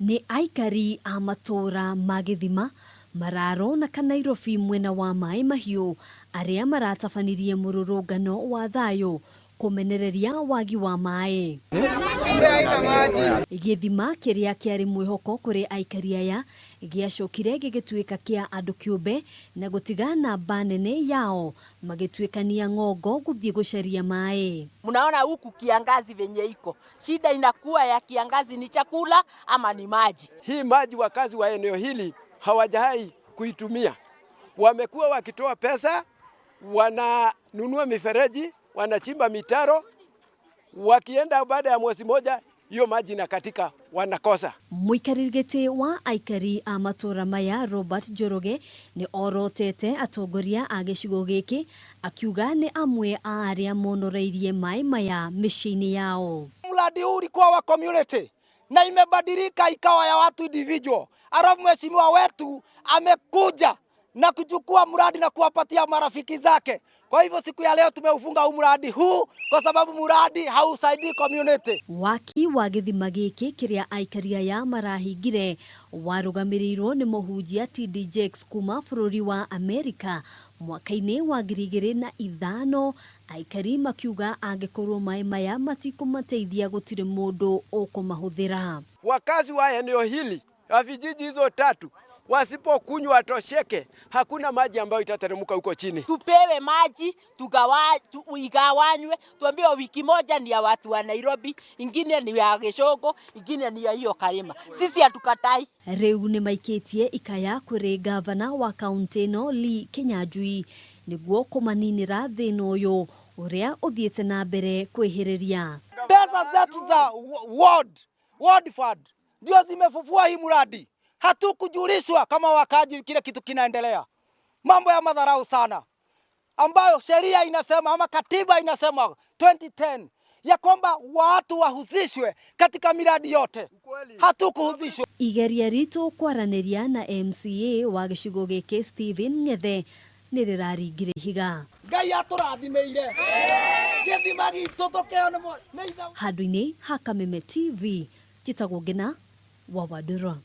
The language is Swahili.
Ni aikari a matura ma githima, Mararo na Nairobi mwena wa Maai Mahiu aria maratabanirie mururungano wa thayo kumenereria wagi wa maai. Githima kiria kiari mwihoko kuri aikari aya giacokire gigituika kia andu kiumbe na gutiga namba nene yao magituikania ng'ongo guthie gucaria maai. Mnaona huku kiangazi venye iko. Shida inakuwa ya kiangazi ni chakula ama ni maji. Hii maji wakazi wa eneo hili hawajai kuitumia. Wamekuwa wakitoa pesa, wananunua mifereji, wanachimba mitaro, wakienda baada ya mwezi moja hiyo maji na katika wanakosa. Muikarigete wa aikari a matura maya Robert Joroge ni orotete atongoria a gicigo giki akiuga ni amwe a aria monoreirie mai maya micini yao. Mradi huu ulikuwa wa community na imebadilika ikawa ya watu individual. Alafu mheshimiwa wetu amekuja na kuchukua mradi na kuwapatia marafiki zake. Kwa hivyo siku ya leo tumeufunga huu mradi huu kwa sababu mradi hausaidii community. Waki wa githima giki kiria aikari aya marahingire warugamirirwo ni muhunjia TDJX kuuma bururi wa Amerika mwaka-ini wa 2005. Aikari makiuga angekorwo mai maya matikumateithia gutire mundu ukumahuthira. Wakazi wa eneo hili wa vijiji hizo tatu wasipokunywa watosheke, hakuna maji ambayo itateremka huko chini. Tupewe maji, igawanywe, tuambiwe wiki moja ni ya watu wa Nairobi, ingine ni ya Gicigo, ingine ni ya hiyo Karima. Sisi hatukatai. Riu ni maikitie ikaya kuri gavana wa kaunti no Lee Kenyanjui niguo kumaninira thina uyu uria uthiete na mbere kwihiriria. Pesa zetu za World Fund ndio zimefufua hii mradi. Hatukujulishwa kama wakaji kile kitu kinaendelea. Mambo ya madharau sana ambayo sheria inasema ama katiba inasema 2010 ya kwamba watu wahusishwe katika miradi yote. Hatukuhusishwa. Igeria rito kwaraniria na MCA wa gicigo giki Stephen Ngethe niriraringire higa. Ngai atũrathimeire. Githima gitu tukeo nĩ handũ-inĩ ha Kameme TV, njĩtagwo Ngina wa Wadura.